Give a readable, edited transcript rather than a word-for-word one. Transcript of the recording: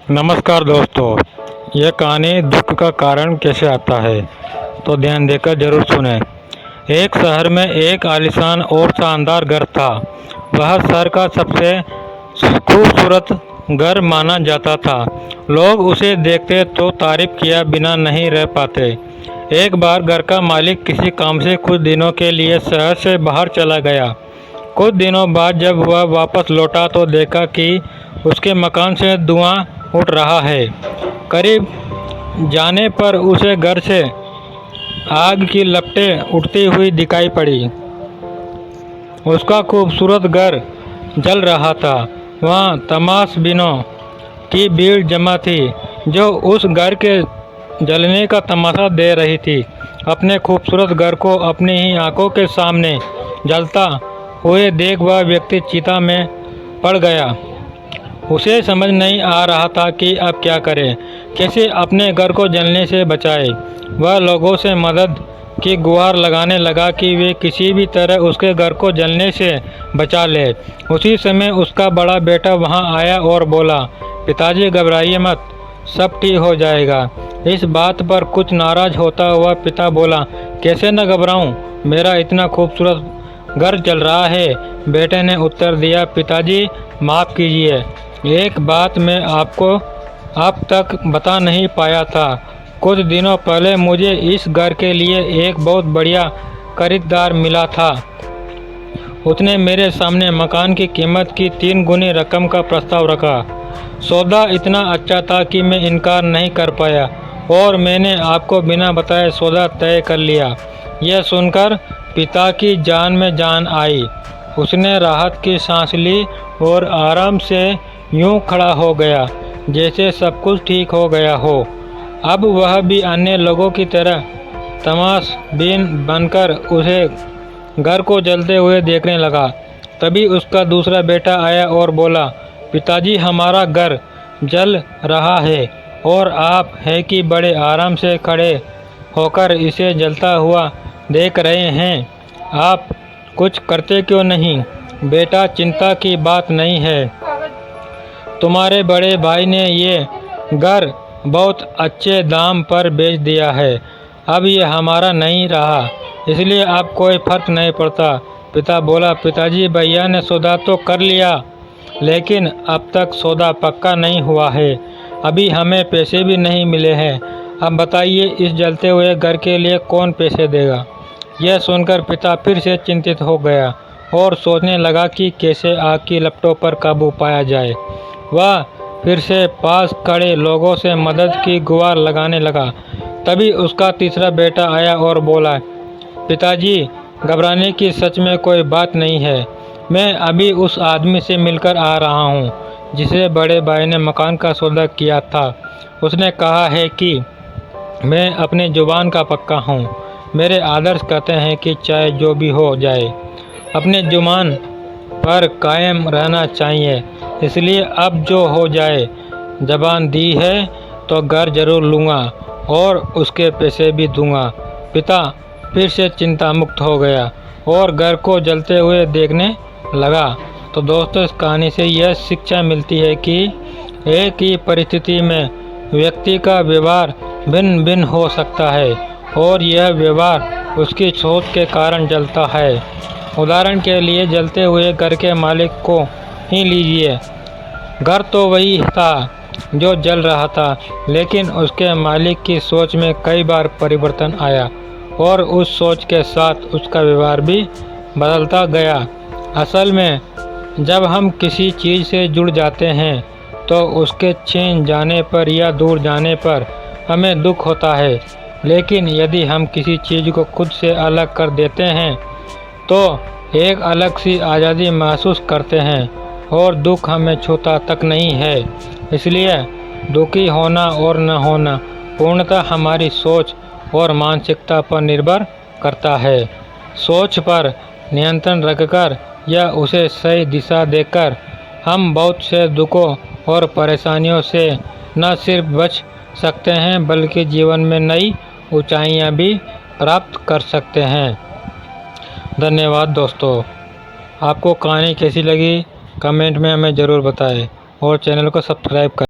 नमस्कार दोस्तों, यह कहानी दुख का कारण कैसे आता है तो ध्यान देकर जरूर सुने। एक शहर में एक आलीशान और शानदार घर था। वह शहर का सबसे खूबसूरत घर माना जाता था। लोग उसे देखते तो तारीफ किया बिना नहीं रह पाते। एक बार घर का मालिक किसी काम से कुछ दिनों के लिए शहर से बाहर चला गया। कुछ दिनों बाद जब वह वापस लौटा तो देखा कि उसके मकान से धुआं उठ रहा है। करीब जाने पर उसे घर से आग की लपटें उठती हुई दिखाई पड़ी। उसका खूबसूरत घर जल रहा था। वहाँ तमाशबीनों की भीड़ जमा थी जो उस घर के जलने का तमाशा दे रही थी। अपने खूबसूरत घर को अपनी ही आंखों के सामने जलता हुए देख वह व्यक्ति चिता में पड़ गया। उसे समझ नहीं आ रहा था कि अब क्या करे, कैसे अपने घर को जलने से बचाए। वह लोगों से मदद की गुहार लगाने लगा कि वे किसी भी तरह उसके घर को जलने से बचा ले। उसी समय उसका बड़ा बेटा वहां आया और बोला, पिताजी घबराइए मत, सब ठीक हो जाएगा। इस बात पर कुछ नाराज होता हुआ पिता बोला, कैसे न घबराऊं, मेरा इतना खूबसूरत घर जल रहा है। बेटे ने उत्तर दिया, पिताजी माफ़ कीजिए, एक बात मैं आपको अब तक बता नहीं पाया था। कुछ दिनों पहले मुझे इस घर के लिए एक बहुत बढ़िया खरीदार मिला था। उसने मेरे सामने मकान की कीमत की 3 गुनी रकम का प्रस्ताव रखा। सौदा इतना अच्छा था कि मैं इनकार नहीं कर पाया और मैंने आपको बिना बताए सौदा तय कर लिया। यह सुनकर पिता की जान में जान आई। उसने राहत की सांस ली और आराम से यूं खड़ा हो गया जैसे सब कुछ ठीक हो गया हो। अब वह भी अन्य लोगों की तरह तमाशबीन बनकर उसे घर को जलते हुए देखने लगा। तभी उसका दूसरा बेटा आया और बोला, पिताजी हमारा घर जल रहा है और आप है कि बड़े आराम से खड़े होकर इसे जलता हुआ देख रहे हैं, आप कुछ करते क्यों नहीं? बेटा, चिंता की बात नहीं है, तुम्हारे बड़े भाई ने ये घर बहुत अच्छे दाम पर बेच दिया है। अब ये हमारा नहीं रहा, इसलिए अब कोई फर्क नहीं पड़ता। पिता बोला, पिताजी भैया ने सौदा तो कर लिया, लेकिन अब तक सौदा पक्का नहीं हुआ है। अभी हमें पैसे भी नहीं मिले हैं। अब बताइए, इस जलते हुए घर के लिए कौन पैसे देगा? यह सुनकर पिता फिर से चिंतित हो गया और सोचने लगा कि कैसे आग की लपटों पर काबू पाया जाए। वह फिर से पास खड़े लोगों से मदद की गुहार लगाने लगा। तभी उसका तीसरा बेटा आया और बोला, पिताजी घबराने की सच में कोई बात नहीं है। मैं अभी उस आदमी से मिलकर आ रहा हूँ जिसे बड़े भाई ने मकान का सौदा किया था। उसने कहा है कि मैं अपनी जुबान का पक्का हूँ। मेरे आदर्श कहते हैं कि चाहे जो भी हो जाए, अपने जुबान पर कायम रहना चाहिए। इसलिए अब जो हो जाए, ज़बान दी है तो घर जरूर लूँगा और उसके पैसे भी दूँगा। पिता फिर से चिंता मुक्त हो गया और घर को जलते हुए देखने लगा। तो दोस्तों, इस कहानी से यह शिक्षा मिलती है कि एक ही परिस्थिति में व्यक्ति का व्यवहार भिन्न भिन्न हो सकता है और यह व्यवहार उसकी सोच के कारण जलता है। उदाहरण के लिए जलते हुए घर के मालिक को ही लीजिए। घर तो वही था जो जल रहा था, लेकिन उसके मालिक की सोच में कई बार परिवर्तन आया और उस सोच के साथ उसका व्यवहार भी बदलता गया। असल में जब हम किसी चीज़ से जुड़ जाते हैं तो उसके छीन जाने पर या दूर जाने पर हमें दुख होता है, लेकिन यदि हम किसी चीज़ को खुद से अलग कर देते हैं तो एक अलग सी आज़ादी महसूस करते हैं और दुख हमें छूता तक नहीं है। इसलिए दुखी होना और न होना पूर्णतः हमारी सोच और मानसिकता पर निर्भर करता है। सोच पर नियंत्रण रखकर या उसे सही दिशा देकर हम बहुत से दुखों और परेशानियों से न सिर्फ बच सकते हैं बल्कि जीवन में नई ऊंचाइयां भी प्राप्त कर सकते हैं। धन्यवाद दोस्तों। आपको कहानी कैसी लगी कमेंट में हमें ज़रूर बताएं और चैनल को सब्सक्राइब करें।